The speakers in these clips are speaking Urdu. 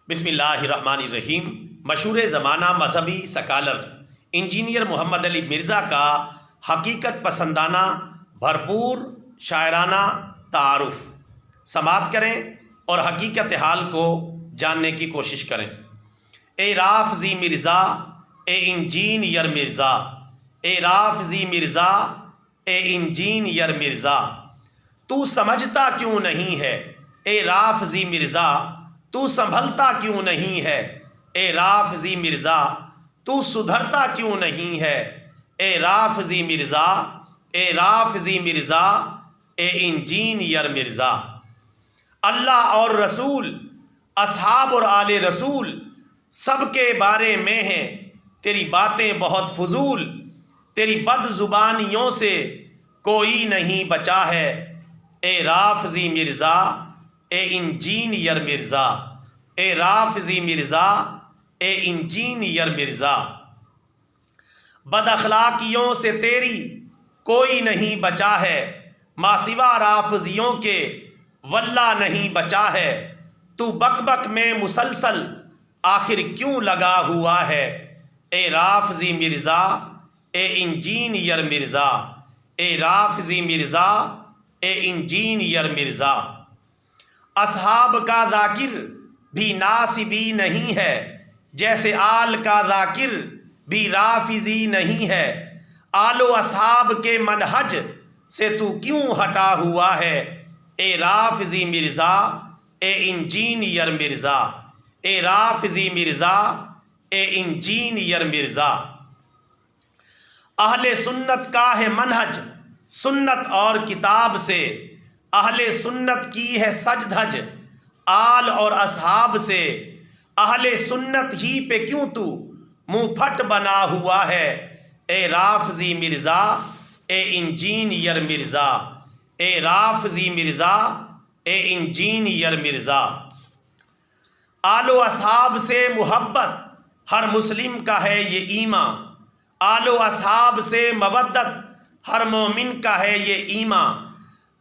بسم اللہ الرحمن الرحیم۔ مشہور زمانہ مذہبی سکالر انجینئر محمد علی مرزا کا حقیقت پسندانہ بھرپور شاعرانہ تعارف سماعت کریں اور حقیقت حال کو جاننے کی کوشش کریں۔ اے رافضی مرزا، اے انجینئر مرزا، اے رافضی مرزا، اے انجینئر مرزا، تو سمجھتا کیوں نہیں ہے؟ اے رافضی مرزا، تو سنبھلتا کیوں نہیں ہے؟ اے رافضی مرزا، تو سدھرتا کیوں نہیں ہے؟ اے رافضی مرزا، اے رافضی مرزا، اے انجینئر مرزا۔ اللہ اور رسول، اصحاب اور آل رسول سب کے بارے میں ہیں تیری باتیں بہت فضول، تیری بد زبانیوں سے کوئی نہیں بچا ہے۔ اے رافضی مرزا، اے انجینئر مرزا، اے رافضی مرزا، اے انجینئر مرزا۔ بد اخلاقیوں سے تیری کوئی نہیں بچا ہے، ماں سوا رافضیوں کے واللہ نہیں بچا ہے۔ تو بک بک میں مسلسل آخر کیوں لگا ہوا ہے؟ اے رافضی مرزا، اے انجینئر مرزا، اے رافضی مرزا، اے انجینئر مرزا۔ اصحاب کا ذاکر بھی ناصبی نہیں ہے، جیسے آل کا ذاکر بھی رافضی نہیں ہے۔ آل و اصحاب کے منہج سے تو کیوں ہٹا ہوا ہے؟ اے رافضی مرزا، اے انجینئر مرزا، اے رافضی مرزا، اے انجینئر مرزا۔ اہل سنت کا ہے منہج سنت اور کتاب سے، اہل سنت کی ہے سج دھج آل اور اصحاب سے۔ اہل سنت ہی پہ کیوں تو منہ پھٹ بنا ہوا ہے؟ اے رافضی مرزا، اے انجینئر مرزا، اے رافضی مرزا، اے انجینئر مرزا۔ آل و اصحاب سے محبت ہر مسلم کا ہے یہ ایمان، آل و اصحاب سے مودت ہر مومن کا ہے یہ ایمان۔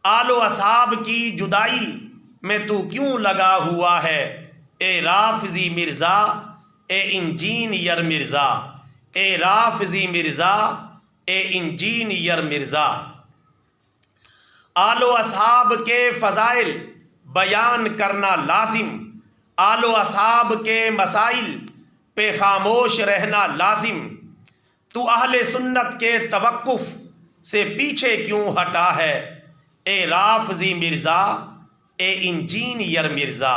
آل و اصحاب کی جدائی میں تو کیوں لگا ہوا ہے؟ اے رافضی مرزا، اے انجینئر مرزا، اے رافضی مرزا، اے انجینئر مرزا۔ آل و اصحاب کے فضائل بیان کرنا لازم، آل و اصحاب کے مسائل پہ خاموش رہنا لازم۔ تو اہل سنت کے توقف سے پیچھے کیوں ہٹا ہے؟ اے رافضی مرزا، اے انجینئر مرزا،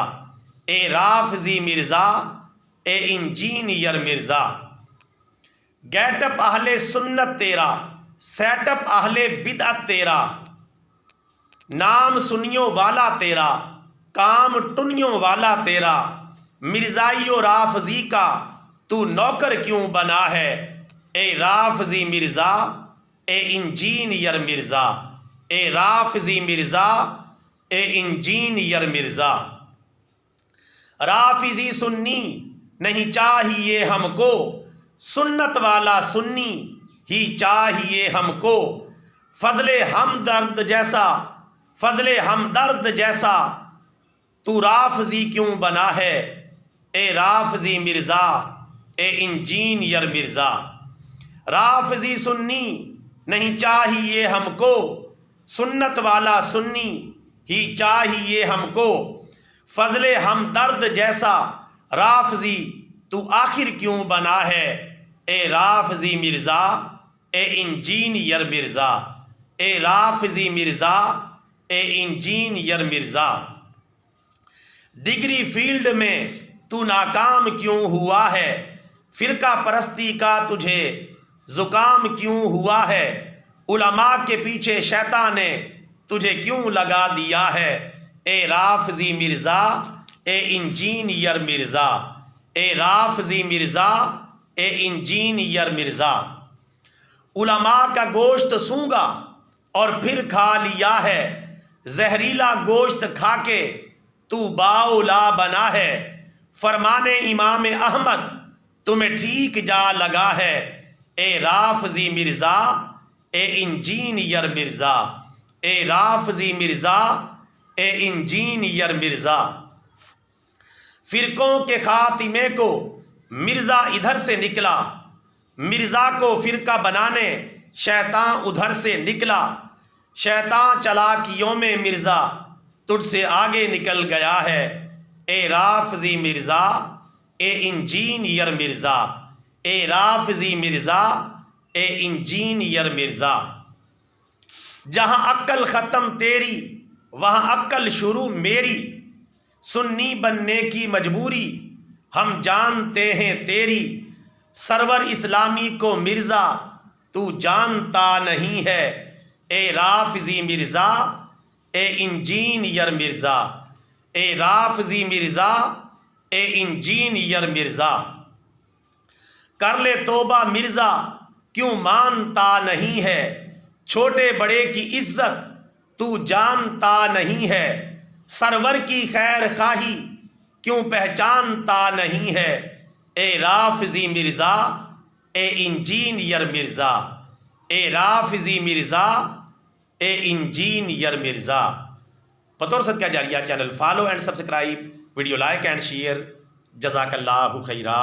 اے رافضی مرزا، اے انجینئر مرزا۔ گیٹ اپ اہل سنت تیرا، سیٹ اپ اہل بدعت تیرا، نام سنیوں والا تیرا، کام ٹنیوں والا تیرا۔ مرزائی و رافضی کا تو نوکر کیوں بنا ہے؟ اے رافضی مرزا، اے انجینئر مرزا، اے رافضی مرزا، اے انجینئر مرزا۔ رافضی سنی نہیں چاہیے ہم کو، سنت والا سنی ہی چاہیے ہم کو۔ فضل ہمدرد جیسا، فضل ہمدرد جیسا تو رافضی کیوں بنا ہے؟ اے رافضی مرزا، اے انجینئر مرزا۔ رافضی سنی نہیں چاہیے ہم کو، سنت والا سنی ہی چاہیے ہم کو۔ فضل ہمدرد جیسا رافضی تو آخر کیوں بنا ہے؟ اے رافضی مرزا، اے انجینئر مرزا، اے رافضی مرزا، اے انجینئر مرزا۔ ڈگری فیلڈ میں تو ناکام کیوں ہوا ہے؟ فرقہ پرستی کا تجھے زکام کیوں ہوا ہے؟ علماء کے پیچھے شیطان نے تجھے کیوں لگا دیا ہے؟ اے رافضی مرزا، اے انجینئر مرزا، اے رافضی مرزا، اے انجینئر مرزا۔ علماء کا گوشت سونگا اور پھر کھا لیا ہے، زہریلا گوشت کھا کے تو باولا بنا ہے۔ فرمان امام احمد تمہیں ٹھیک جا لگا ہے۔ اے رافضی مرزا، اے انجینئر مرزا، اے رافضی مرزا، اے انجینئر مرزا۔ فرقوں کے خاتمے کو مرزا ادھر سے نکلا، مرزا کو فرقہ بنانے شیطان ادھر سے نکلا، شیطان چلاکیوں میں مرزا تجھ سے آگے نکل گیا ہے، اے رافضی مرزا، اے انجینئر مرزا، اے رافضی مرزا، اے انجینئر مرزا۔ جہاں عقل ختم تیری وہاں عقل شروع میری، سنی بننے کی مجبوری ہم جانتے ہیں تیری، سرور اسلامی کو مرزا تو جانتا نہیں ہے، اے رافضی مرزا، اے انجینئر مرزا، اے رافضی مرزا، اے انجینئر مرزا۔ کر لے توبہ مرزا کیوں مانتا نہیں ہے، چھوٹے بڑے کی عزت تو جانتا نہیں ہے، سرور کی خیر خواہی کیوں پہچانتا نہیں ہے، اے رافضی مرزا، اے انجینئر مرزا، اے رافضی مرزا، اے انجینئر مرزا۔ بطور صدقہ جاریہ channel follow and subscribe, video like and share, جزاک اللہ خیرا۔